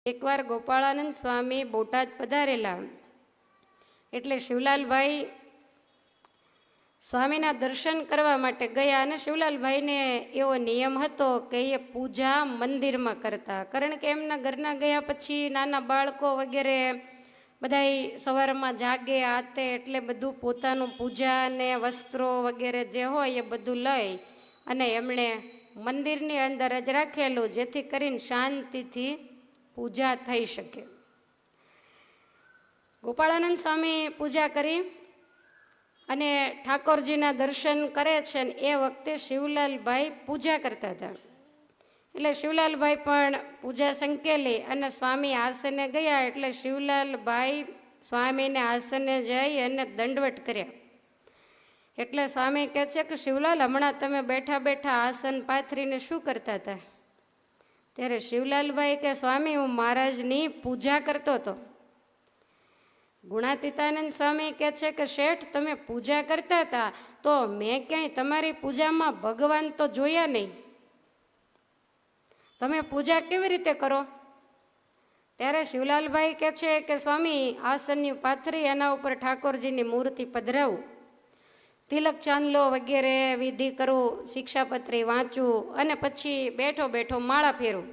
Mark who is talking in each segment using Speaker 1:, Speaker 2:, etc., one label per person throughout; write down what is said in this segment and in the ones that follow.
Speaker 1: એકવાર ગોપાળાનંદ સ્વામી બોટાદ પધારેલા એટલે શિવલાલભાઈ સ્વામીના દર્શન કરવા માટે ગયા અને શિવલાલભાઈને એવો નિયમ હતો કે એ પૂજા મંદિરમાં કરતા, કારણ કે એમના ઘરના ગયા પછી નાના બાળકો વગેરે બધાય સવારમાં જાગે આતે એટલે બધું પોતાનું પૂજા અને વસ્ત્રો વગેરે જે હોય એ બધું લઈ અને એમણે મંદિરની અંદર જ રાખેલું, જેથી કરીને શાંતિથી પૂજા થઈ શકે. ગોપાળાનંદ સ્વામી પૂજા કરી અને ઠાકોરજીના દર્શન કરે છે ને એ વખતે શિવલાલભાઈ પૂજા કરતા હતા. એટલે શિવલાલભાઈ પણ પૂજા સંકેલી અને સ્વામી આસને ગયા એટલે શિવલાલભાઈ સ્વામીને આસને જઈ અને દંડવટ કર્યા. એટલે સ્વામી કહે છે કે શિવલાલ, હમણાં તમે બેઠા બેઠા આસન પાથરીને શું કરતા હતા? ત્યારે શિવલાલભાઈ કે સ્વામી, હું મહારાજની પૂજા કરતો હતો. ગુણાતીતાનંદ સ્વામી કહે છે કે શેઠ, તમે પૂજા કરતા હતા તો મેં ક્યાંય તમારી પૂજામાં ભગવાન તો જોયા નહીં, તમે પૂજા કેવી રીતે કરો? ત્યારે શિવલાલભાઈ કહે છે કે સ્વામી, આસનની પાથરી એના ઉપર ઠાકોરજીની મૂર્તિ પધરાવું, તિલક ચાંદલો વગેરે વિધિ કરું, શિક્ષાપત્રી વાંચું અને પછી બેઠો બેઠો માળા ફેરવું.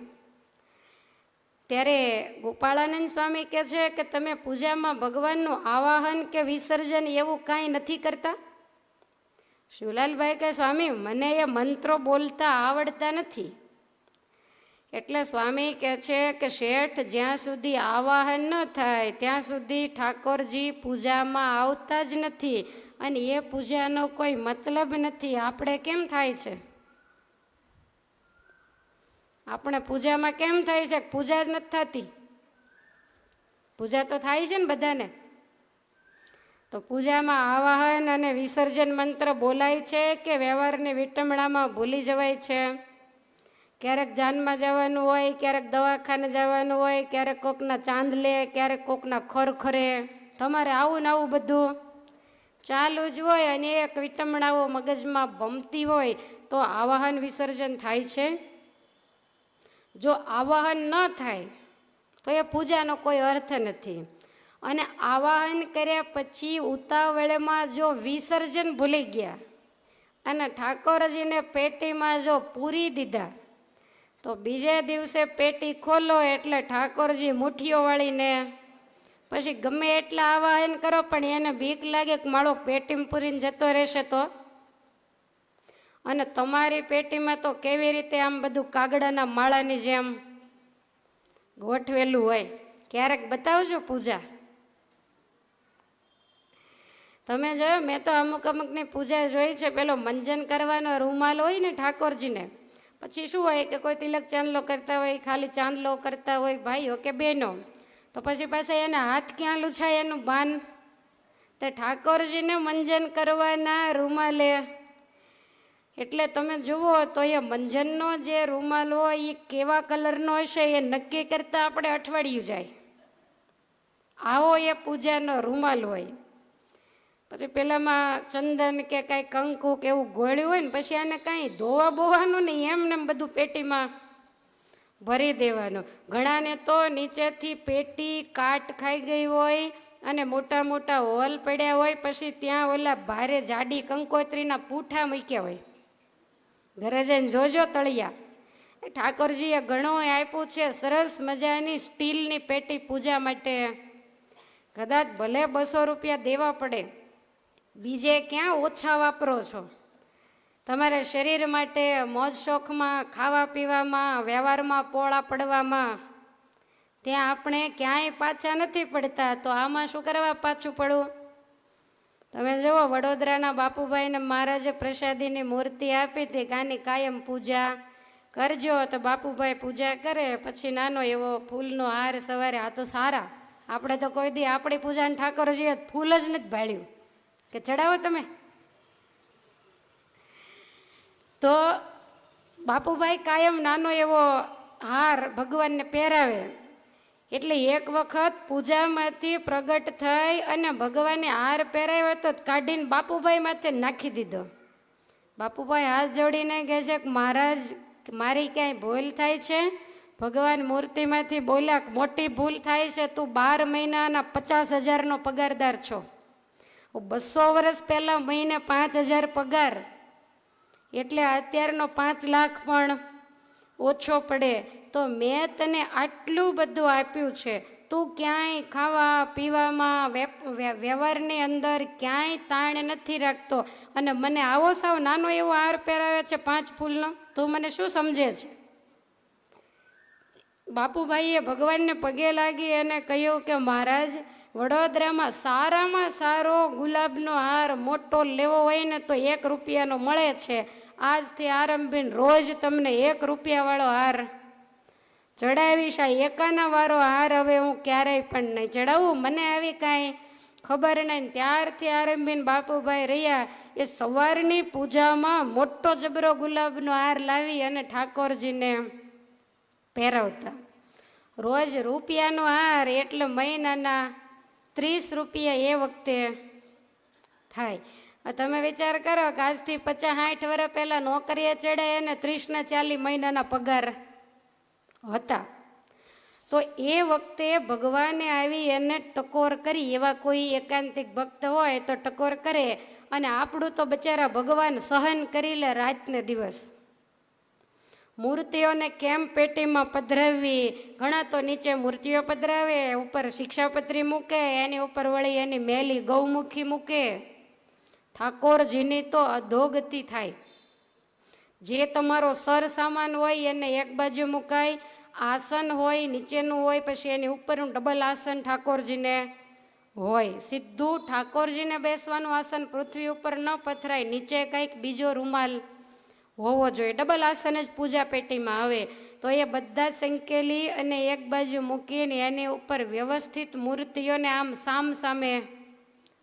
Speaker 1: ત્યારે ગોપાળાનંદ સ્વામી કહે છે કે તમે પૂજામાં ભગવાનનું આવાહન કે વિસર્જન એવું કાંઈ નથી કરતા? શિવલાલભાઈ કહે સ્વામી, મને એ મંત્રો બોલતા આવડતા નથી. એટલે સ્વામી કહે છે કે શેઠ, જ્યાં સુધી આવાહન ન થાય ત્યાં સુધી ઠાકોરજી પૂજામાં આવતા જ નથી અને એ પૂજાનો કોઈ મતલબ નથી. આપણે કેમ થાય છે? આપણે પૂજામાં કેમ થાય છે? પૂજા જ નથી થતી. પૂજા તો થાય છે ને બધાને. તો પૂજામાં આવાહન અને વિસર્જન મંત્ર બોલાય છે કે વ્યવહારની વિટમણામાં ભૂલી જવાય છે? ક્યારેક જાનમાં જવાનું હોય, ક્યારેક દવાખાને જવાનું હોય, ક્યારેક કોકના ચાંદલે, ક્યારેક કોકના ખરખરે, તમારે આવું ને આવું બધું ચાલુ જ હોય અને એક વિટમણાઓ મગજમાં ભમતી હોય તો આવાહન વિસર્જન થાય છે? જો આવાહન ન થાય તો એ પૂજાનો કોઈ અર્થ નથી. અને આવાહન કર્યા પછી ઉતાવળમાં જો વિસર્જન ભૂલી ગયા અને ઠાકોરજીને પેટીમાં જો પૂરી દીધા તો બીજે દિવસે પેટી ખોલો એટલે ઠાકોરજી મુઠ્ઠીઓ વાળીને પછી ગમે એટલા આવાહન કરો પણ એને બીક લાગે કે મારો પેટીમાં પૂરીને જતો રહેશે તો. અને તમારી પેટીમાં તો કેવી રીતે આમ બધું કાગડાના માળાની જેમ ગોઠવેલું હોય. ક્યારેક બતાવજો પૂજા. તમે જોયો, મેં તો અમુક અમુકની પૂજા જોઈ છે. પેલો મંજન કરવાનો રૂમાલ હોય ને ઠાકોરજીને, પછી શું હોય કે કોઈ તિલક ચાંદલો કરતા હોય, ખાલી ચાંદલો કરતા હોય ભાઈઓ કે બહેનો, તો પછી પાછા એના હાથ ક્યાં લૂછાય એનું ભાન. તે ઠાકોરજીને મંજન કરવાના રૂમાલે. એટલે તમે જુઓ તો એ મંજનનો જે રૂમાલ હોય એ કેવા કલરનો હશે એ નક્કી કરતા આપણે અઠવાડિયું જાય. આવો એ પૂજાનો રૂમાલ હોય. પછી પેલામાં ચંદન કે કાંઈ કંકુ કે એવું ગોળ્યું હોય ને પછી આને કાંઈ ધોવા બોવાનું નહીં, એમને બધું પેટીમાં ભરી દેવાનું. ઘણાને તો નીચેથી પેટી કાટ ખાઈ ગઈ હોય અને મોટા મોટા હોલ પડ્યા હોય, પછી ત્યાં ઓલા ભારે જાડી કંકોત્રીના પૂઠા મૂક્યા હોય. ઘરે જઈને જોજો તળિયા. ઠાકોરજીએ ઘણો આપ્યું છે, સરસ મજાની સ્ટીલની પેટી પૂજા માટે. કદાચ ભલે 200 રૂપિયા દેવા પડે, બીજે ક્યાં ઓછા વાપરો છો. તમારા શરીર માટે મોજ શોખમાં, ખાવા પીવામાં, વ્યવહારમાં પોળા પડવામાં ત્યાં આપણે ક્યાંય પાછા નથી પડતા. તો આમાં શું કરવા પાછું પડવું? તમે જુઓ, વડોદરાના બાપુભાઈને મહારાજે પ્રસાદીની મૂર્તિ આપી હતી કે આની કાયમ પૂજા કરજો. તો બાપુભાઈ પૂજા કરે, પછી નાનો એવો ફૂલનો હાર સવારે. આ તો સારા. આપણે તો કોઈ દી આપણી પૂજાને ઠાકોરજીએ ફૂલ જ નથી ભાળ્યું કે ચડાવો તમે. તો બાપુભાઈ કાયમ નાનો એવો હાર ભગવાનને પહેરાવે. એટલે એક વખત પૂજામાંથી પ્રગટ થઈ અને ભગવાનને હાર પહેરાવ્યો તો કાઢીને બાપુભાઈ માથે નાખી દીધો. બાપુભાઈ હાથ જોડીને કહે છે કે મહારાજ, મારી ક્યાંય ભૂલ થાય છે ભગવાન મૂર્તિમાંથી બોલ્યા, મોટી ભૂલ થાય છે, તું 12 મહિનાના 50,000નો પગારદાર છો. 200 વર્ષ પહેલા મહિને 5,000 પગાર, એટલે અત્યારનો 5 લાખ પણ ઓછો પડે. તો મેં તને આટલું બધું આપ્યું છે, તું ક્યાંય ખાવા પીવામાં વ્યવહારની અંદર ક્યાંય તાણ નથી રાખતો, અને મને આવો સાવ નાનો એવો હાર પહેરાવે છે 5 ફૂલનો. તું મને શું સમજે છે? બાપુભાઈએ ભગવાનને પગે લાગી અને કહ્યું કે મહારાજ, વડોદરામાં સારામાં સારો ગુલાબનો હાર મોટો લેવો હોય ને તો 1 રૂપિયાનો મળે છે. આજથી આરંભીને રોજ તમને 1 રૂપિયાવાળો હાર ચડાવીશ. આ એકાના વાળો હાર હવે હું ક્યારેય પણ નહીં ચડાવું, મને આવી કાંઈ ખબર નહીં. ત્યારથી આરંભીને બાપુભાઈ રહ્યા એ સવારની પૂજામાં મોટો જબરો ગુલાબનો હાર લાવી અને ઠાકોરજીને પહેરાવતા. રોજ રૂપિયાનો હાર એટલે મહિનાના 30 રૂપિયા એ વખતે થાય. તમે વિચાર કરો કે આજથી 50-60 વર્ષ પહેલા નોકરીએ ચડે અને 30 ને 40 મહિનાના પગાર હતા. તો એ વખતે ભગવાને આવી એને ટકોર કરી. એવા કોઈ એકાંતિક ભક્ત હોય તો ટકોર કરે, અને આપણું તો બચારા ભગવાન સહન કરી લે રાતને દિવસ. મૂર્તિઓને કેમ પેટીમાં પધરાવવી? ઘણા તો નીચે મૂર્તિઓ પધરાવે, ઉપર શિક્ષાપત્રી મૂકે, એની ઉપર વળી એની મેલી ગૌમુખી મૂકે. ઠાકોરજીની તો અધોગતિ થાય. જે તમારો સર સામાન હોય એને એક બાજુ મુકાય, આસન હોય નીચેનું હોય, પછી એની ઉપરનું ડબલ આસન ઠાકોરજીને હોય. સીધું ઠાકોરજીને બેસવાનું આસન પૃથ્વી ઉપર ન પથરાય, નીચે કંઈક બીજો રૂમાલ હોવો જોઈએ. ડબલ આસન જ પૂજા પેટીમાં આવે. તો એ બધા સંકેલી અને એક બાજુ મૂકીને એની ઉપર વ્યવસ્થિત મૂર્તિઓને આમ સામ સામે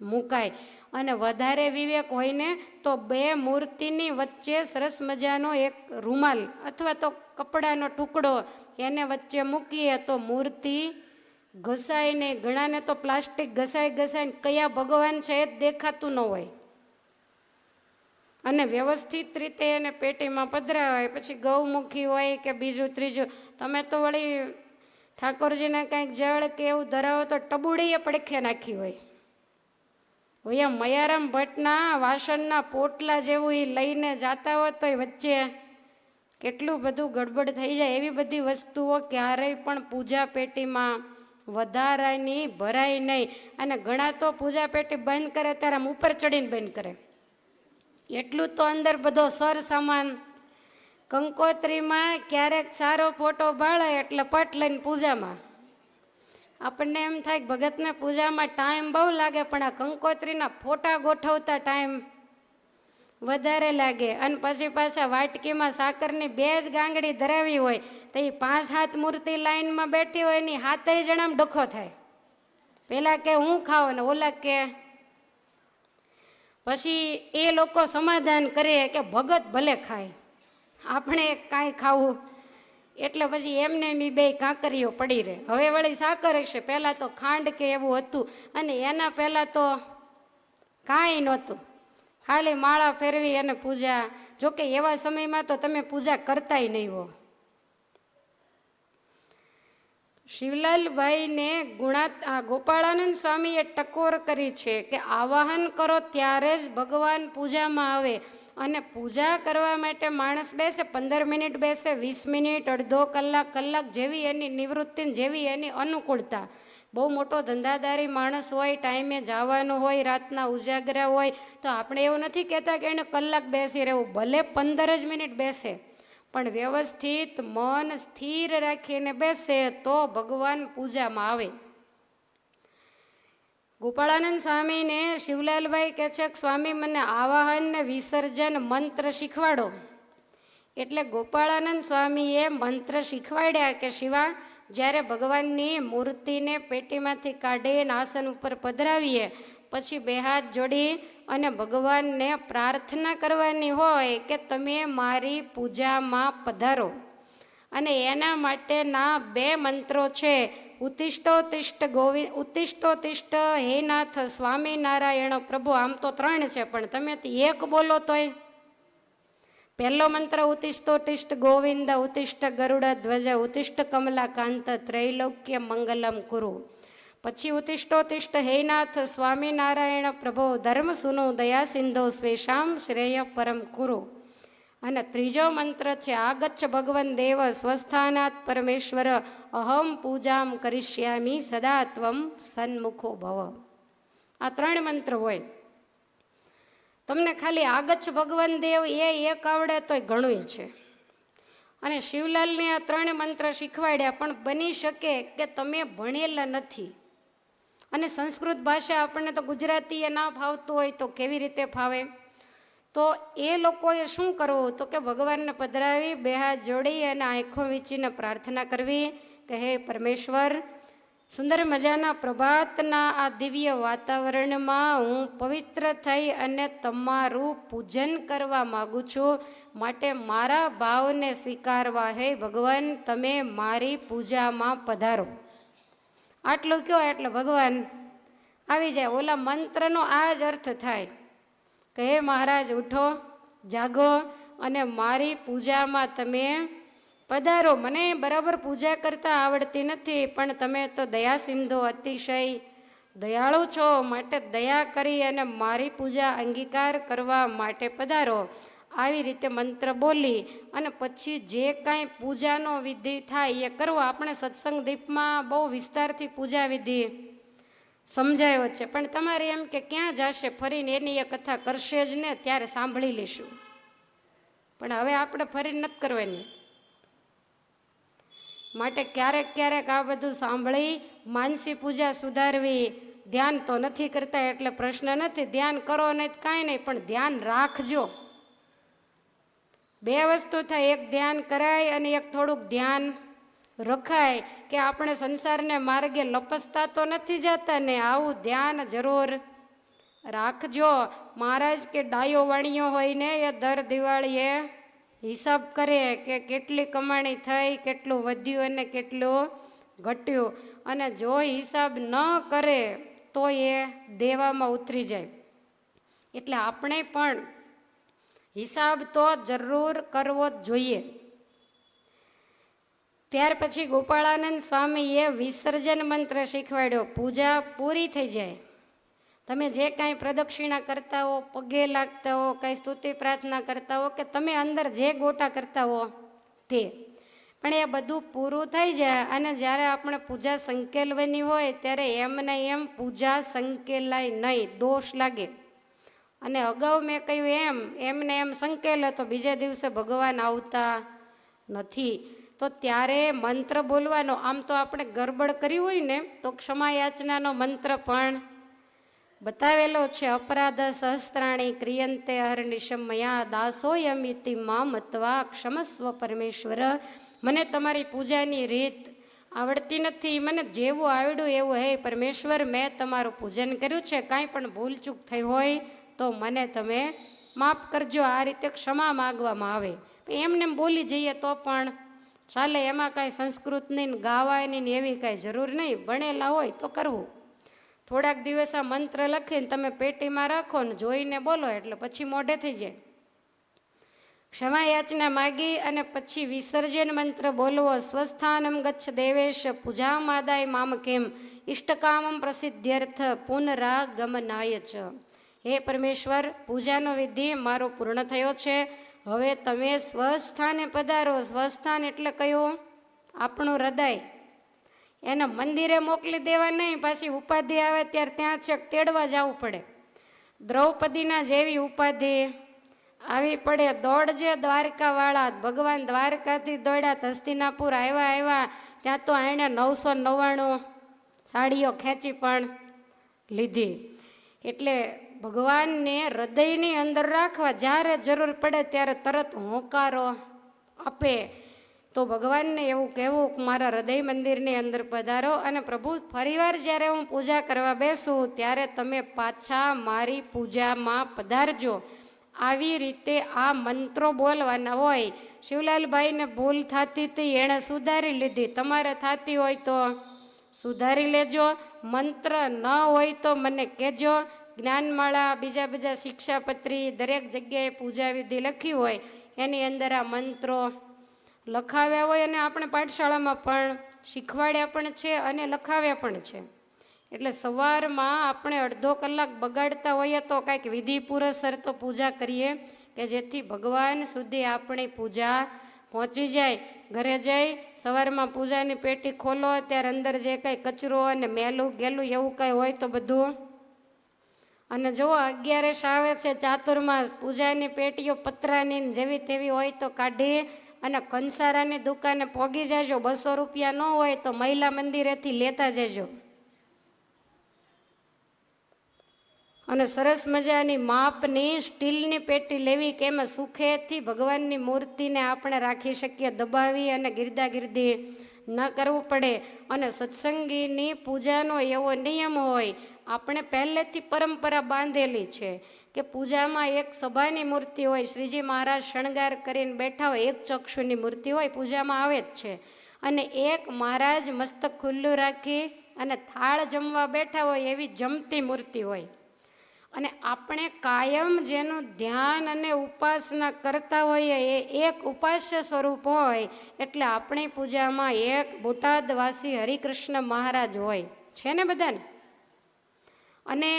Speaker 1: મુકાય. અને વધારે વિવેક હોય ને તો 2 મૂર્તિની વચ્ચે સરસ મજાનો એક રૂમાલ અથવા તો કપડાનો ટુકડો એને વચ્ચે મૂકીએ તો મૂર્તિ ઘસાય નહીં. ઘણાને તો પ્લાસ્ટિક ઘસાઈને કયા ભગવાન છે એ જ દેખાતું ન હોય, અને વ્યવસ્થિત રીતે એને પેટીમાં પધરાવાય. પછી ગૌમુખી હોય કે બીજું ત્રીજું. તમે તો વળી ઠાકોરજીને કંઈક જળ કે એવું ધરાવો તો ટબુડીએ પડખે નાખી હોય. મયારામ ભટ્ટના વાસણના પોટલા જેવું એ લઈને જાતા હોય તો વચ્ચે કેટલું બધું ગડબડ થઈ જાય. એવી બધી વસ્તુઓ ક્યારેય પણ પૂજા પેટીમાં વધારાની ભરાય નહીં. અને ઘણા તો પૂજા પેટી બંધ કરે ત્યારે આમ ઉપર ચડીને બંધ કરે. એટલું તો અંદર બધો સર સામાન. કંકોત્રીમાં ક્યારેક સારો ફોટો ભાળે એટલે પટ લઈને પૂજામાં. આપણને એમ થાય કે ભગતને પૂજામાં ટાઈમ બહુ લાગે, પણ આ કંકોત્રીના ફોટા ગોઠવતા ટાઈમ વધારે લાગે. અને પછી પાછા વાટકીમાં સાકરની 2 જ ગાંગડી ધરાવી હોય તો એ 5-7 મૂર્તિ લાઈનમાં બેઠી હોય એની 7 જણામાં ડખો થાય. પેલા કે હું ખાવ ને ઓલા કે. પછી એ લોકો સમાધાન કરે કે ભગત ભલે ખાય, આપણે કાંઈ ખાવું. એટલે પછી એમને એમ 2 કાંકરીઓ પડી રહે. હવે વળી સાકર હશે, પહેલાં તો ખાંડ કે એવું હતું, અને એના પહેલાં તો કાંઈ નહોતું, ખાલી માળા ફેરવી અને પૂજા. જોકે એવા સમયમાં તો તમે પૂજા કરતાય નહીં હો. શિવલાલભાઈને ગોપાળાનંદ સ્વામીએ ટકોર કરી છે કે આવાહન કરો ત્યારે જ ભગવાન પૂજામાં આવે. અને પૂજા કરવા માટે માણસ બેસે, 15 મિનિટ બેસે, 20 મિનિટ, અડધો કલાક જેવી એની નિવૃત્તિ, જેવી એની અનુકૂળતા. બહુ મોટો ધંધાદારી માણસ હોય, ટાઈમે જવાનું હોય, રાતના ઉજાગરા હોય, તો આપણે એવું નથી કહેતા કે એને કલાક બેસી રહેવું. ભલે 15 જ મિનિટ બેસે, પણ વ્યવસ્થિત મન સ્થિર રાખીને બેસે તો ભગવાન પૂજામાં આવે. ગોપાળાનંદ સ્વામીને શિવલાલભાઈ કહે છે કે સ્વામી મને આવાહન ને વિસર્જન મંત્ર શીખવાડો. એટલે ગોપાળાનંદ સ્વામીએ મંત્ર શીખવાડ્યા કે શિવા, જ્યારે ભગવાનની મૂર્તિને પેટીમાંથી કાઢીને આસન ઉપર પધરાવીએ પછી 2 હાથ જોડી અને ભગવાનને પ્રાર્થના કરવાની હોય કે તમે મારી પૂજામાં પધારો. અને એના માટેના 2 મંત્રો છે. ઉત્તિષ્ઠોત્તિષ્ઠ હે નાથ સ્વામિનારાયણ પ્રભુ. આમ તો 3 છે, પણ તમે 1 બોલો તોય પહેલો મંત્ર ઉત્તિષ્ઠોત્તિષ્ઠ ગોવિંદ ઉત્તિષ્ઠ ગરુડ ધ્વજ ઉત્તિષ્ઠ કમલા કાંત ત્રૈલોક્ય મંગલમ કુરુ. પછી ઉત્તિષ્ઠોત્તિષ્ઠ હૈનાથ સ્વામિનારાયણ પ્રભો ધર્મ સુનો દયા સિંધો સ્વેશામ શ્રેય પરમ કુરુ. અને ત્રીજો મંત્ર છે આગચ્છ ભગવન દેવ સ્વસ્થાનાત પરમેશ્વર અહમ પૂજામ કરિષ્યામી સદા ત્વમ સન્મુખો ભવ. આ 3 મંત્ર હોય. તમને ખાલી આગચ્છ ભગવાન દેવ એ એક આવડે તોય ઘણું છે. અને શિવલાલને આ 3 મંત્ર શીખવાડ્યા, પણ બની શકે કે તમે ભણેલા નથી અને સંસ્કૃત ભાષા આપણને તો ગુજરાતી એ ના ફાવતું હોય તો કેવી રીતે ફાવે? તો એ લોકોએ શું કરવું? તો કે ભગવાનને પધરાવી 2 હાથ જોડી અને આંખો વીંચીને પ્રાર્થના કરવી કે હે પરમેશ્વર, સુંદર મજાના પ્રભાતના આ દિવ્ય વાતાવરણમાં હું પવિત્ર થઈ અને તમારું પૂજન કરવા માગું છું, માટે મારા ભાવને સ્વીકારવા હે ભગવાન તમે મારી પૂજામાં પધારો. આટલું કહો એટલે ભગવાન આવી જાય. ઓલા મંત્રનો આ જ અર્થ થાય કે હે મહારાજ ઉઠો, જાગો અને મારી પૂજામાં તમે પધારો. મને બરાબર પૂજા કરતા આવડતી નથી, પણ તમે તો દયા સિંધુ અતિશય દયાળુ છો, માટે દયા કરી અને મારી પૂજા અંગીકાર કરવા માટે પધારો. આવી રીતે મંત્ર બોલી અને પછી જે કાંઈ પૂજાનો વિધિ થાય એ કરવો. આપણે સત્સંગ દીપમાં બહુ વિસ્તારથી પૂજા વિધિ સમજાયો છે, પણ તમારે એમ કે ક્યાં જશે ફરીને એની એ કથા કરશે જ ને, ત્યારે સાંભળી લઈશું. પણ હવે આપણે ફરીને નથી કરવાની. માટે ક્યારેક ક્યારેક આ બધું સાંભળી માનસી પૂજા સુધારવી. ધ્યાન તો નથી કરતા એટલે પ્રશ્ન નથી, ધ્યાન કરો નહીં કાંઈ નહીં, પણ ધ્યાન રાખજો. 2 વસ્તુ થાય, એક ધ્યાન કરાય અને એક થોડુંક ધ્યાન રખાય કે આપણે સંસારને માર્ગે લપસતા તો નથી જતા ને, આવું ધ્યાન જરૂર રાખજો. મહારાજ કે ડાયો વાણિયો હોય ને એ દર દિવાળીએ હિસાબ કરે કે કેટલી કમાણી થઈ, કેટલું વધ્યું અને કેટલું ઘટ્યું, અને જો હિસાબ ન કરે તો એ દેવામાં ઉતરી જાય. એટલે આપણે પણ હિસાબ તો જરૂર કરવો જ જોઈએ. ત્યાર પછી ગોપાળાનંદ સ્વામીએ વિસર્જન મંત્ર શીખવાડ્યો. પૂજા પૂરી થઈ જાય, તમે જે કાંઈ પ્રદક્ષિણા કરતા હો, પગે લાગતા હો, કાંઈ સ્તુતિ પ્રાર્થના કરતા હો, કે તમે અંદર જે ગોટા કરતા હો તે, પણ એ બધું પૂરું થઈ જાય અને જ્યારે આપણે પૂજા સંકેલવાની હોય ત્યારે એમને એમ પૂજા સંકેલાય નહીં, દોષ લાગે. અને અગાઉ મેં કહ્યું એમને એમ સંકેલો તો બીજા દિવસે ભગવાન આવતા નથી. તો ત્યારે મંત્ર બોલવાનો. આમ તો આપણે ગરબડ કરી હોય ને તો ક્ષમા યાચનાનો મંત્ર પણ બતાવેલો છે. અપરાધ સહસ્ત્રાણી ક્રિયંતે હરનિશમ મયા દાસોયમિતિ મામ અથવા ક્ષમસ્વ પરમેશ્વર. મને તમારી પૂજાની રીત આવડતી નથી, મને જેવું આવડ્યું એવું હે પરમેશ્વર મેં તમારું પૂજન કર્યું છે, કાંઈ પણ ભૂલચૂક થઈ હોય તો મને તમે માફ કરજો. આ રીતે ક્ષમા માગવામાં આવે. એમને બોલી જઈએ તો પણ ચાલે, એમાં કાંઈ સંસ્કૃતની ગાવાની એવી કાંઈ જરૂર નહીં. ભણેલા હોય તો કરવું. થોડાક દિવસ આ મંત્ર લખીને તમે પેટીમાં રાખો ને જોઈને બોલો એટલે પછી મોઢે થઈ જાય. ક્ષમા યાચના માગી અને પછી વિસર્જન મંત્ર બોલવો. સ્વસ્થાનમ ગચ્છ દેવેશ પૂજામાદાય મામ કેમ ઇષ્ટકામમ પ્રસિદ્ધ્યર્થ પુનરાગમનાય ચ. હે પરમેશ્વર, પૂજાનો વિધિ મારો પૂર્ણ થયો છે, હવે તમે સ્વસ્થાને પધારો. સ્વસ્થાન એટલે કયું? આપણું હૃદય. એને મંદિરે મોકલી દેવા નહીં, પાછી ઉપાધિ આવે ત્યારે ત્યાં છેક તેડવા જવું પડે. દ્રૌપદીના જેવી ઉપાધિ આવી પડે. દોડજે દ્વારકાવાળા. ભગવાન દ્વારકાથી દોડ્યા, હસ્તિનાપુર આવ્યા ત્યાં તો એણે 999 સાડીઓ ખેંચી પણ લીધી. એટલે ભગવાનને હૃદયની અંદર રાખવા. જ્યારે જરૂર પડે ત્યારે તરત હોંકારો આપે. તો ભગવાનને એવું કહેવું કે મારા હૃદય મંદિરની અંદર પધારો, અને પ્રભુ ફરીવાર જ્યારે હું પૂજા કરવા બેસું ત્યારે તમે પાછા મારી પૂજામાં પધારજો. આવી રીતે આ મંત્રો બોલવાના હોય. શિવલાલભાઈને ભૂલ થતી હતી, એણે સુધારી લીધી. તમારે થતી હોય તો સુધારી લેજો. મંત્ર ન હોય તો મને કહેજો. જ્ઞાનમાળા, બીજા શિક્ષાપત્રી દરેક જગ્યાએ પૂજા વિધિ લખી હોય એની અંદર આ મંત્રો લખાવ્યા હોય અને આપણે પાઠશાળામાં પણ શીખવાડ્યા પણ છે અને લખાવ્યા પણ છે. એટલે સવારમાં આપણે અડધો કલાક બગાડતા હોઈએ તો કાંઈક વિધિપૂર્વક તો પૂજા કરીએ કે જેથી ભગવાન સુધી આપણી પૂજા પહોંચી જાય. ઘરે જઈ સવારમાં પૂજાની પેટી ખોલો ત્યારે અંદર જે કંઈ કચરો અને મેલું ગેલું એવું કંઈ હોય તો બધું, અને જો 11 આવે છે ચાતુર્માસ, પૂજાની પેટીઓ પતરાની જેવી તેવી હોય તો કાઢી અને કંસારાની દુકાને પોગી જાજો. 200 રૂપિયા ન હોય તો મહિલા મંદિરેથી લેતા જજો. અને સરસ મજાની માપની સ્ટીલની પેટી લેવી કે એમાં સુખેથી ભગવાનની મૂર્તિને આપણે રાખી શકીએ, દબાવી અને ગિરદાગિર્દી ન કરવું પડે. અને સત્સંગીની પૂજાનો એવો નિયમ હોય, આપણે પહેલેથી પરંપરા બાંધેલી છે કે પૂજામાં એક સભાની મૂર્તિ હોય, શ્રીજી મહારાજ શણગાર કરીને બેઠા હોય, એક ચક્ષુની મૂર્તિ હોય પૂજામાં આવે જ છે, અને એક મહારાજ મસ્તક ખુલ્લું રાખી અને થાળ જમવા બેઠા હોય એવી જમતી મૂર્તિ હોય. અને આપણે કાયમ જેનું ધ્યાન અને ઉપાસના કરતા હોઈએ એ એક ઉપાસ્ય સ્વરૂપ હોય. એટલે આપણી પૂજામાં એક બોટાદવાસી હરિકૃષ્ણ મહારાજ હોય છે ને બધાને. અને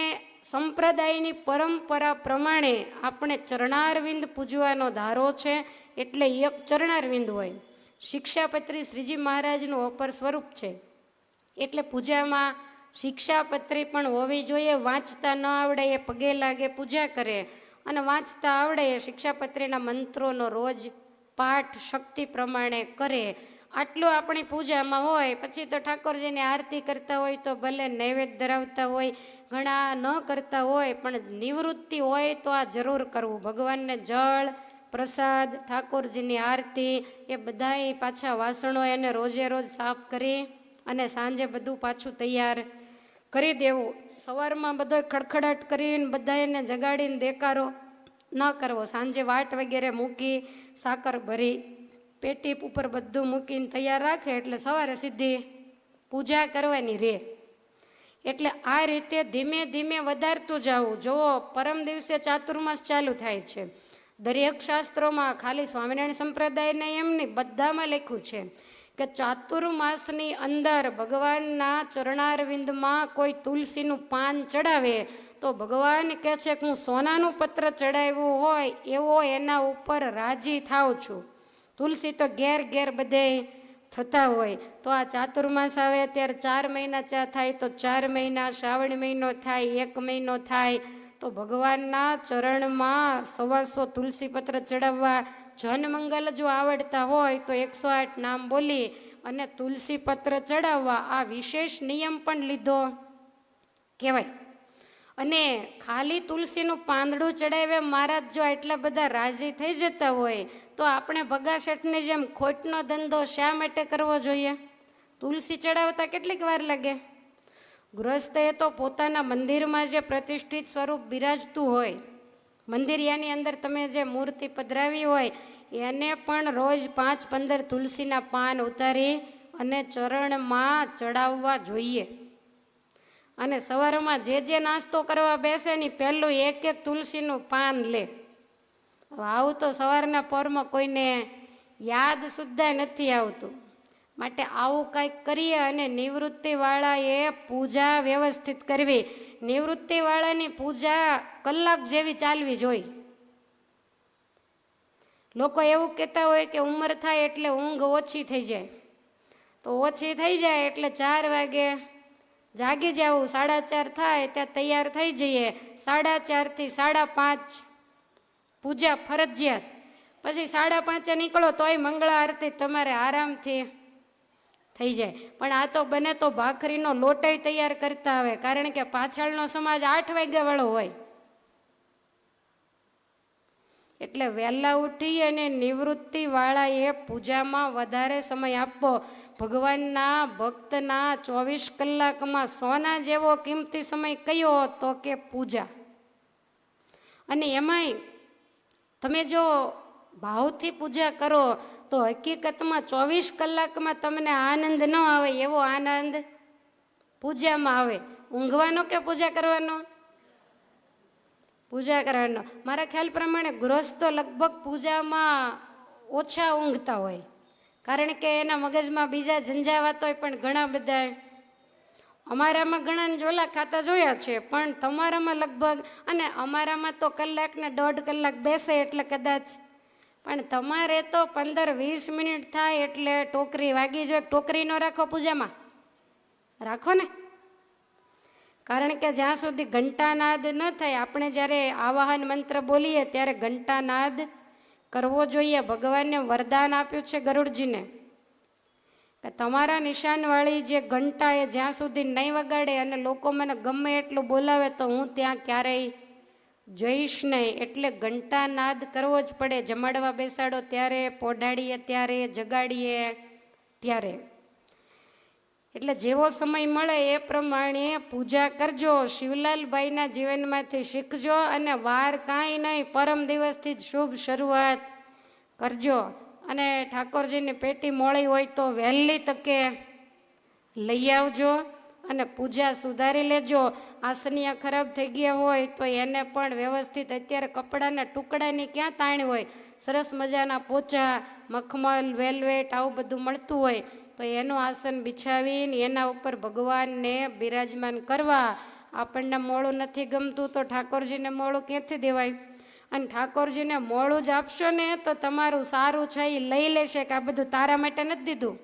Speaker 1: સંપ્રદાયની પરંપરા પ્રમાણે આપણે ચરણારવિંદ પૂજવાનો ધારો છે, એટલે એક ચરણારવિંદ હોય. શિક્ષાપત્રી શ્રીજી મહારાજનું અપર સ્વરૂપ છે, એટલે પૂજામાં શિક્ષાપત્રી પણ હોવી જોઈએ. વાંચતા ન આવડે એ પગે લાગે પૂજા કરે, અને વાંચતા આવડે એ શિક્ષાપત્રીના મંત્રોનો રોજ પાઠ શક્તિ પ્રમાણે કરે. આટલું આપણી પૂજામાં હોય. પછી તો ઠાકોરજીની આરતી કરતા હોય તો ભલે, નૈવેદ્ય ધરાવતા હોય, ઘણા ન કરતા હોય, પણ નિવૃત્તિ હોય તો આ જરૂર કરવું. ભગવાનને જળ પ્રસાદ, ઠાકોરજીની આરતી, એ બધાય પાછા વાસણો એને રોજે રોજ સાફ કરી અને સાંજે બધું પાછું તૈયાર કરી દેવું. સવારમાં બધો ખડખડાટ કરીને બધા એને જગાડીને દેકારો ન કરવો. સાંજે વાટ વગેરે મૂકી, સાકર ભરી પેટી ઉપર બધું મૂકીને તૈયાર રાખે એટલે સવારે સીધી પૂજા કરવાની રહે. એટલે આ રીતે ધીમે ધીમે વધારતું જવું. જુઓ, પરમ દિવસે ચાતુર્માસ ચાલુ થાય છે. દરેક શાસ્ત્રોમાં, ખાલી સ્વામિનારાયણ સંપ્રદાયને એમ નહીં, બધામાં લખ્યું છે કે ચાતુર્માસની અંદર ભગવાનના ચરણારવિંદમાં કોઈ તુલસીનું પાન ચડાવે તો ભગવાન કહે છે કે હું સોનાનું પત્ર ચડાવ્યું હોય એવો એના ઉપર રાજી થાઉં છું. તુલસી તો ઘેર ઘેર બધે થતા હોય. તો આ ચાતુર્માસ આવે ત્યારે 4 મહિના ચા થાય તો 4 મહિના, શ્રાવણ મહિનો થાય, 1 મહિનો થાય તો ભગવાનના ચરણમાં 125 તુલસી પત્ર ચડાવવા. જનમંગલ જો આવડતા હોય તો 108 નામ બોલી અને તુલસી પત્ર ચડાવવા. આ વિશેષ નિયમ પણ લીધો કહેવાય. અને ખાલી તુલસીનું પાંદડું ચડાવે મહારાજ જો એટલા બધા રાજી થઈ જતા હોય તો આપણે ભગા શેઠની જેમ ખોટનો ધંધો શા માટે કરવો જોઈએ? તુલસી ચડાવતા કેટલીક વાર લાગે? ગૃહસ્થએ તો પોતાના મંદિરમાં જે પ્રતિષ્ઠિત સ્વરૂપ બિરાજતું હોય, મંદિરિયાની અંદર તમે જે મૂર્તિ પધરાવી હોય એને પણ રોજ 5-15 તુલસીના પાન ઉતારી અને ચરણમાં ચડાવવા જોઈએ. અને સવારમાં જે નાસ્તો કરવા બેસે ને પહેલું 1-1 તુલસીનું પાન લે. આવું તો સવારના પરમાં કોઈને યાદ સુદ્ધા નથી આવતું. માટે આવું કંઈક કરીએ અને નિવૃત્તિવાળાએ પૂજા વ્યવસ્થિત કરવી. નિવૃત્તિવાળાની પૂજા કલાક જેવી ચાલવી જોઈએ. લોકો એવું કહેતા હોય કે ઉંમર થાય એટલે ઊંઘ ઓછી થઈ જાય, તો ઓછી થઈ જાય એટલે 4 વાગે જાગી જવું, 4:30 થાય ત્યાં તૈયાર થઈ જઈએ, 4:30 થી 5:30 પૂજા ફરજિયાત. પછી 5:30 નીકળો તોય મંગળા આરતી તમારે આરામથી થઈ જાય. પણ આ તો બને તો ભાખરીનો લોટય તૈયાર કરતા આવે, કારણ કે પાછળનો સમાજ 8 વાગ્યા વાળો હોય. એટલે વહેલા ઉઠી અને નિવૃત્તિવાળાએ પૂજામાં વધારે સમય આપવો. ભગવાનના ભક્તના 24 કલાકમાં સોના જેવો કિંમતી સમય કયો તો કે પૂજા. અને એમાંય તમે જો ભાવથી પૂજા કરો તો હકીકતમાં 24 કલાકમાં તમને આનંદ ન આવે એવો આનંદ પૂજામાં આવે. ઊંઘવાનો કે પૂજા કરવાનો? પૂજા કરવાનો. મારા ખ્યાલ પ્રમાણે ગૃહસ્થો લગભગ પૂજામાં ઓછા ઊંઘતા હોય, કારણ કે એના મગજમાં બીજા ઝંઝાવાત હોય. પણ ઘણા બધા અમારામાં ઘણાને ઝોલા ખાતા જોયા છે, પણ તમારામાં લગભગ, અને અમારામાં તો 1 ને 1.5 કલાક બેસે એટલે કદાચ, પણ તમારે તો 15-20 મિનિટ થાય એટલે ટોકરી વાગી જાય. ટોકરી ન રાખો પૂજામાં? રાખો ને. કારણ કે જ્યાં સુધી ઘંટાનાદ ન થાય, આપણે જ્યારે આવાહન મંત્ર બોલીએ ત્યારે ઘંટાનાદ કરવો જોઈએ. ભગવાનને વરદાન આપ્યું છે ગરુડજીને કે તમારા નિશાનવાળી જે ઘંટા એ જ્યાં સુધી નહીં વગાડે અને લોકો મને ગમે એટલું બોલાવે તો હું ત્યાં ક્યારેય જઈશ નહીં. એટલે ઘંટાનાદ કરવો જ પડે. જમાડવા બેસાડો ત્યારે, પોઢાડીએ ત્યારે, જગાડીએ ત્યારે. એટલે જેવો સમય મળે એ પ્રમાણે પૂજા કરજો. શિવલાલભાઈના જીવનમાંથી શીખજો અને વાર કાંઈ નહીં, પરમ દિવસથી જ શુભ શરૂઆત કરજો. અને ઠાકોરજીની પેટી મોડી હોય તો વહેલી તકે લઈ આવજો અને પૂજા સુધારી લેજો. આસનિયા ખરાબ થઈ ગયા હોય તો એને પણ વ્યવસ્થિત, અત્યારે કપડાના ટુકડાની ક્યાં તાણ હોય, સરસ મજાના પોચા, મખમલ, વેલ્વેટ આવું બધું મળતું હોય તો એનું આસન બિછાવીને એના ઉપર ભગવાનને બિરાજમાન કરવા. આપણને મોડું નથી ગમતું તો ઠાકોરજીને મોડું ક્યાંથી દેવાય? અને ઠાકોરજીને મોડું જ આપશો ને તો તમારું સારું છે એ લઈ લેશે કે આ બધું તારા માટે નથી દીધું,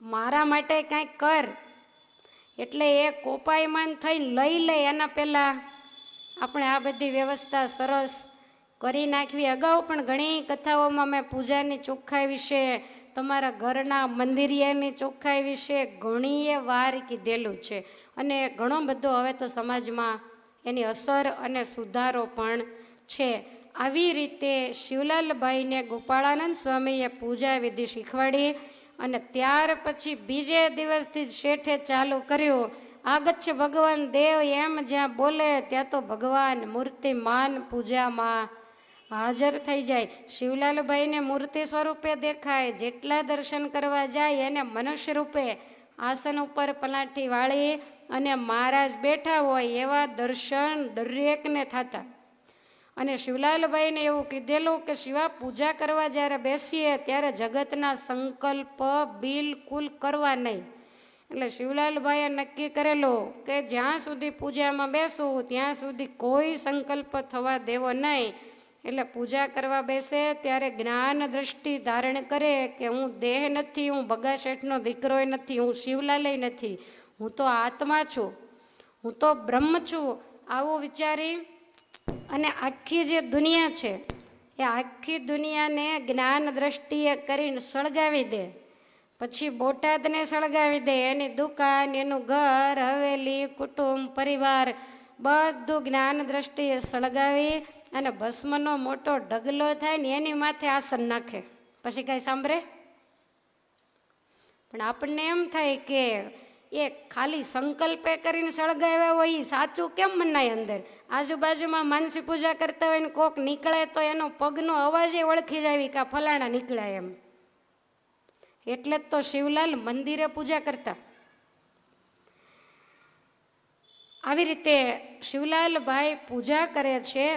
Speaker 1: મારા માટે કાંઈક કર. એટલે એ કોપાયમાન થઈને લઈ લે એના પહેલાં આપણે આ બધી વ્યવસ્થા સરસ કરી નાખવી. અગાઉ પણ ઘણી કથાઓમાં મેં પૂજાની ચોખ્ખાઈ વિશે, તમારા ઘરના મંદિરિયાની ચોખ્ખાઈ વિશે ઘણીએ વાર કીધેલું છે. અને ઘણો બધો હવે તો સમાજમાં એની અસર અને સુધારો પણ છે. આવી રીતે શિવલાલભાઈને ગોપાળાનંદ સ્વામીએ પૂજા વિધિ શીખવાડી અને ત્યાર પછી બીજે દિવસથી જ શેઠે ચાલુ કર્યું. આગચ્છ ભગવાન દેવ એમ જ્યાં બોલે ત્યાં તો ભગવાન મૂર્તિમાન પૂજામાં હાજર થઈ જાય. શિવલાલભાઈને મૂર્તિ સ્વરૂપે દેખાય. જેટલા દર્શન કરવા જાય એને મનુષ્ય રૂપે આસન ઉપર પલાઠી વાળી અને મહારાજ બેઠા હોય એવા દર્શન દરેકને થતા. અને શિવલાલભાઈને એવું કીધેલું કે શિવા પૂજા કરવા જ્યારે બેસીએ ત્યારે જગતના સંકલ્પ બિલકુલ કરવા નહીં. એટલે શિવલાલભાઈએ નક્કી કરેલું કે જ્યાં સુધી પૂજામાં બેસું ત્યાં સુધી કોઈ સંકલ્પ થવા દેવો નહીં. એટલે પૂજા કરવા બેસે ત્યારે જ્ઞાન દ્રષ્ટિ ધારણ કરે કે હું દેહ નથી, હું બગા શેઠનો દીકરોય નથી, હું શિવલાલય નથી, હું તો આત્મા છું, હું તો બ્રહ્મ છું. આવું વિચારી અને આખી જે દુનિયા છે એ આખી દુનિયાને જ્ઞાન દ્રષ્ટિએ કરીને સળગાવી દે. પછી બોટાદને સળગાવી દે, એની દુકાન, એનું ઘર, હવેલી, કુટુંબ, પરિવાર બધું જ્ઞાન દ્રષ્ટિએ સળગાવી અને ભસ્મનો મોટો ઢગલો થાય ને એની માથે આસન નાખે. પછી કાંઈ સાંભળે? પણ આપણને એમ થાય કે એ ખાલી સંકલ્પે કરીને સળગાવ્યા હોય એ સાચું કેમ મનાય? અંદર આજુબાજુમાં માનસી પૂજા કરતા હોય ને કોક નીકળે તો એનો પગનો અવાજ ઓળખી જાય કે આ ફલાણા નીકળ્યા એમ. એટલે જ તો શિવલાલ મંદિરે પૂજા કરતા. આવી રીતે શિવલાલભાઈ પૂજા કરે છે.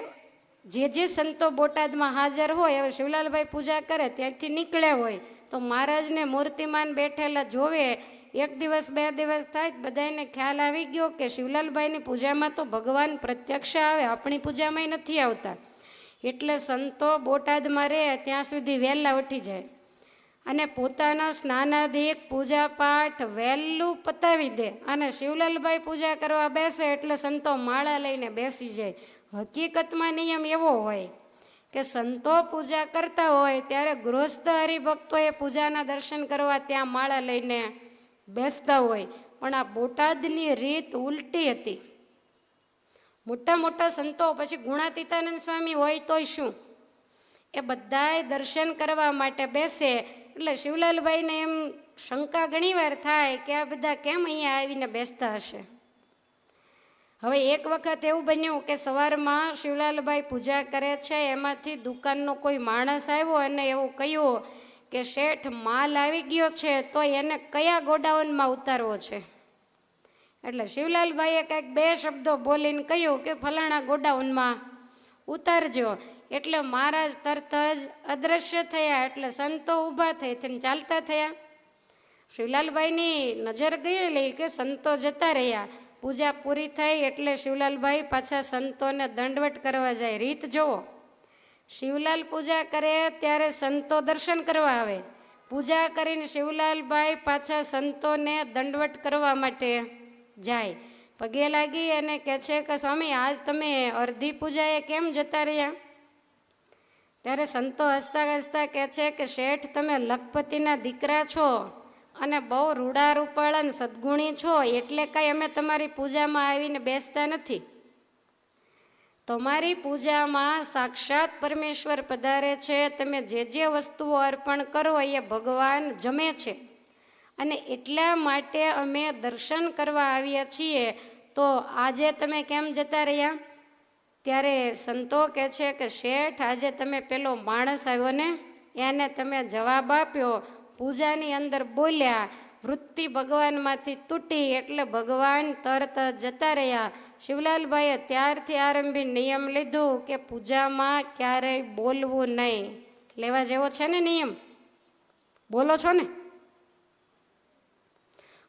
Speaker 1: જે સંતો બોટાદમાં હાજર હોય, હવે શિવલાલભાઈ પૂજા કરે ત્યાંથી નીકળ્યા હોય તો મહારાજને મૂર્તિમાન બેઠેલા જોવે. 1 દિવસ 2 દિવસ થાય બધાને ખ્યાલ આવી ગયો કે શિવલાલભાઈની પૂજામાં તો ભગવાન પ્રત્યક્ષ આવે, આપણી પૂજામાં નથી આવતા. એટલે સંતો બોટાદમાં રહે ત્યાં સુધી વહેલા ઉઠી જાય અને પોતાના સ્નાનાદિક પૂજાપાઠ વહેલું પતાવી દે. અને શિવલાલભાઈ પૂજા કરવા બેસે એટલે સંતો માળા લઈને બેસી જાય. હકીકતમાં નિયમ એવો હોય કે સંતો પૂજા કરતા હોય ત્યારે ગૃહસ્થ હરિભક્તોએ પૂજાના દર્શન કરવા ત્યાં માળા લઈને બેસતા હોય. પણ આ બોટાદની રીત ઉલટી હતી. મોટા મોટા સંતો, પછી ગુણાતીતાનંદ સ્વામી હોય તોય શું, એ બધાય દર્શન કરવા માટે બેસે. એટલે શિવલાલભાઈને એમ શંકા ઘણીવાર થાય કે આ બધા કેમ અહીંયા આવીને બેસતા હશે. હવે એક વખત એવું બન્યું કે સવારમાં શિવલાલભાઈ પૂજા કરે છે, એમાંથી દુકાનનો કોઈ માણસ આવ્યો અને એવું કહ્યું કે શેઠ માલ આવી ગયો છે તો એને કયા ગોડાઉનમાં ઉતારવો છે. એટલે શિવલાલભાઈએ કંઈક બે શબ્દો બોલીને કહ્યું કે ફલાણા ગોડાઉનમાં ઉતારજો. એટલે મહારાજ તરત જ અદ્રશ્ય થયા. એટલે સંતો ઊભા થઈ થઈને ચાલતા થયા. શિવલાલભાઈની નજર ગયેલી કે સંતો જતા રહ્યા. પૂજા પૂરી થઈ એટલે શિવલાલભાઈ પાછા સંતોને દંડવટ કરવા જાય. રીત જુઓ, શિવલાલ પૂજા કરે ત્યારે સંતો દર્શન કરવા આવે. પૂજા કરીને શિવલાલભાઈ પાછા સંતોને દંડવટ કરવા માટે જાય. પગે લાગી અને કહે છે કે સ્વામી, આજ તમે અડધી પૂજાએ કેમ જતા રહ્યા? ત્યારે સંતો હસતા હસતા કહે છે કે શેઠ, તમે લખપતિના દીકરા છો અને બહુ રૂડા રૂપાળા અને સદગુણી છો, એટલે કાંઈ અમે તમારી પૂજામાં આવીને બેસતા નથી. તમારી પૂજામાં સાક્ષાત પરમેશ્વર પધારે છે. તમે જે વસ્તુઓ અર્પણ કરો એ ભગવાન જમે છે, અને એટલા માટે અમે દર્શન કરવા આવ્યા છીએ. તો આજે તમે કેમ જતા રહ્યા? ત્યારે સંતો કહે છે કે શેઠ, આજે તમે પેલો માણસ આવ્યો ને, એને તમે જવાબ આપ્યો, પૂજાની અંદર બોલ્યા, વૃત્તિ ભગવાનમાંથી તૂટી એટલે ભગવાન તરત જતા રહ્યા. શિવલાલભાઈએ ત્યારથી આરંભી નિયમ લીધું કે પૂજામાં ક્યારેય બોલવું નહીં. લેવા જેવો છે ને નિયમ? બોલો છો ને?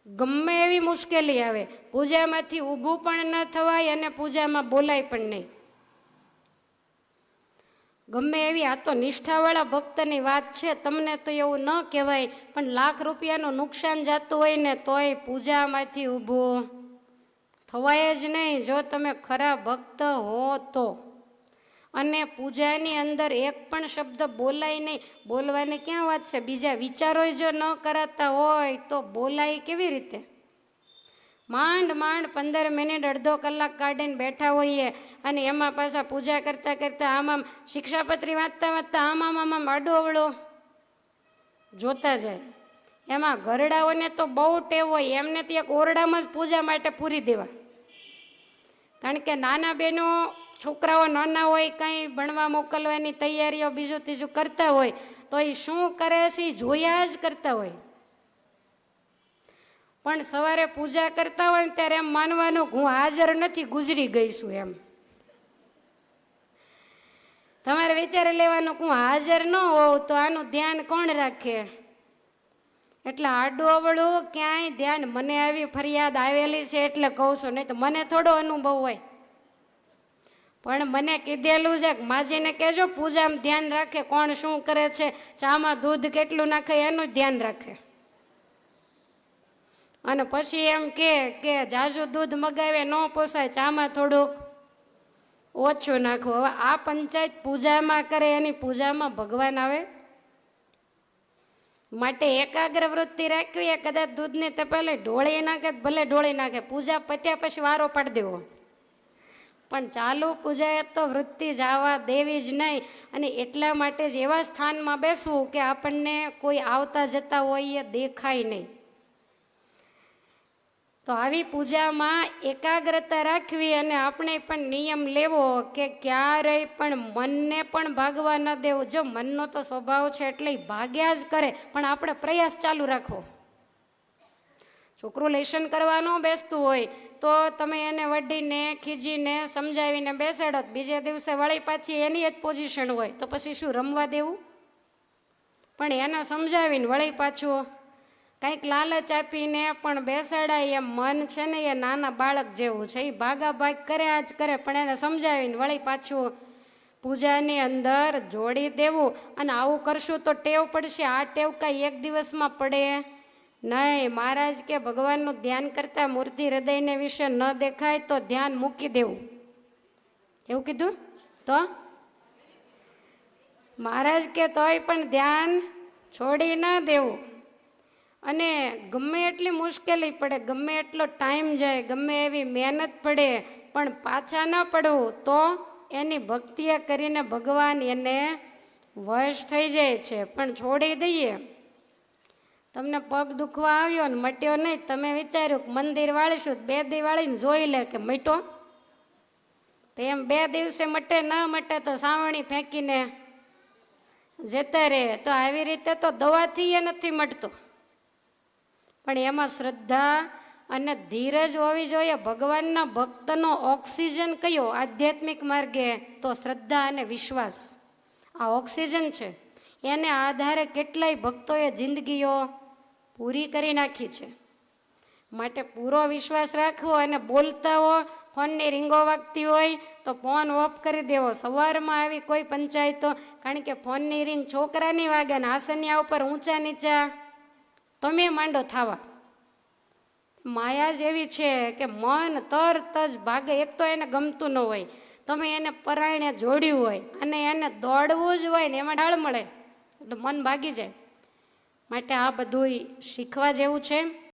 Speaker 1: ગમે એવી મુશ્કેલી આવે, પૂજામાંથી ઊભું પણ ન થવાય અને પૂજામાં બોલાય પણ નહીં. ગમે એવી, આ તો નિષ્ઠાવાળા ભક્તની વાત છે, તમને તો એવું ન કહેવાય, પણ લાખ રૂપિયાનું નુકસાન જતું હોય ને તોય પૂજામાંથી ઊભું થવાય જ નહીં, જો તમે ખરા ભક્ત હો તો. અને પૂજાની અંદર એક પણ શબ્દ બોલાય નહીં. બોલવાની ક્યાં વાત છે? બીજા વિચારો જો ન કરાતા હોય તો બોલાય કેવી રીતે? માંડ 15 મિનિટ અડધો કલાક કાઢીને બેઠા હોઈએ અને એમાં પાછા પૂજા કરતા કરતા આમ શિક્ષાપત્રી વાંચતા વાંચતા આમ આડો અવળો જોતા જાય. એમાં ઘરડાઓને તો બહુ ટેવ હોય, એમને તો એક ઓરડામાં જ પૂજા માટે પૂરી દેવા. કારણ કે નાના બહેનો, છોકરાઓ નાના હોય, કંઈ ભણવા મોકલવાની તૈયારીઓ બીજું ત્રીજું કરતા હોય તો એ શું કરે છે એ જોયા જ કરતા હોય. પણ સવારે પૂજા કરતા હોય ને ત્યારે એમ માનવાનું હું હાજર નથી, ગુજરી ગઈ છું એમ. તમારે વિચારી લેવાનું હું હાજર ન હોઉં તો આનું ધ્યાન કોણ રાખે? એટલે આડું અવળું ક્યાંય ધ્યાન. મને આવી ફરિયાદ આવેલી છે એટલે કહું છું, નહીં તો મને થોડો અનુભવ હોય. પણ મને કીધેલું છે કે માજીને કહેજો પૂજામાં ધ્યાન રાખે, કોણ શું કરે છે, ચામાં દૂધ કેટલું નાખે એનું ધ્યાન રાખે. અને પછી એમ કે જાજુ દૂધ મગાવે ન પોસાય, ચામાં થોડુંક ઓછું નાખવું. હવે આ પંચાયત પૂજામાં કરે, એની પૂજામાં ભગવાન આવે? માટે એકાગ્ર વૃત્તિ રાખવી. એ કદાચ દૂધની તપેલી ઢોળી નાખે, ભલે ઢોળી નાખે, પૂજા પત્યા પછી વારો પાડી દેવો, પણ ચાલુ પૂજાએ તો વૃત્તિ જવા દેવી જ નહીં. અને એટલા માટે જ એવા સ્થાનમાં બેસવું કે આપણને કોઈ આવતા જતા હોય એ દેખાય નહીં. તો આવી પૂજામાં એકાગ્રતા રાખવી અને આપણે પણ નિયમ લેવો કે ક્યારેય પણ મનને પણ ભાગવા ન દેવું. જો મનનો તો સ્વભાવ છે એટલે ભાગ્યા જ કરે, પણ આપણે પ્રયાસ ચાલુ રાખવો. છોકરું લેશન કરવાનું બેસતું હોય તો તમે એને વઢીને ખીજીને સમજાવીને બેસાડો, બીજે દિવસે વળી પાછી એની જ પોઝિશન હોય તો પછી શું રમવા દેવું? પણ એને સમજાવીને વળી પાછું કંઈક લાલચ આપીને પણ બેસાડાય. એમ મન છે ને એ નાના બાળક જેવું છે, એ ભાગા ભાગ કર્યા જ કરે, પણ એને સમજાવીને વળી પાછું પૂજાની અંદર જોડી દેવું. અને આવું કરશું તો ટેવ પડશે. આ ટેવ કાંઈ એક દિવસમાં પડે નહીં. મહારાજ કે ભગવાનનું ધ્યાન કરતા મૂર્તિ હૃદયને વિશે ન દેખાય તો ધ્યાન મૂકી દેવું, એવું કીધું. તો મહારાજ કે તોય પણ ધ્યાન છોડી ન દેવું. અને ગમે એટલી મુશ્કેલી પડે, ગમે એટલો ટાઈમ જાય, ગમે એવી મહેનત પડે, પણ પાછા ન પડવું. તો એની ભક્તિએ કરીને ભગવાન એને વશ થઈ જાય છે. પણ છોડી દઈએ, તમને પગ દુખવા આવ્યો ને મટ્યો નહીં, તમે વિચાર્યું કે મંદિર વાળીશું, 2 દી વાળીને જોઈ લે કે મટ્યો. તો એમ 2 દિવસે મટે ન મટે તો સાવણી ફેંકીને જતા રહે. તો આવી રીતે તો દવાથી એ નથી મટતો, પણ એમાં શ્રદ્ધા અને ધીરજ હોવી જોઈએ. ભગવાનના ભક્તનો ઓક્સિજન કયો આધ્યાત્મિક માર્ગે? તો શ્રદ્ધા અને વિશ્વાસ. આ ઓક્સિજન છે. એને આધારે કેટલાય ભક્તોએ જિંદગીઓ પૂરી કરી નાખી છે. માટે પૂરો વિશ્વાસ રાખવો. અને બોલતા હો, ફોનની રીંગો વાગતી હોય તો ફોન ઓફ કરી દેવો. સવારમાં આવી કોઈ પંચાયતો, કારણ કે ફોનની રીંગ છોકરાની વાગે ને આસનિયા ઉપર ઊંચા નીચા તમે માંડો થાવા. માયા જ એવી છે કે મન તરત જ ભાગે. એક તો એને ગમતું ન હોય, તમે એને પરાયણે જોડ્યું હોય અને એને દોડવું જ હોય ને એમાં ઢાળ મળે એટલે મન ભાગી જાય. માટે આ બધું શીખવા જેવું છે.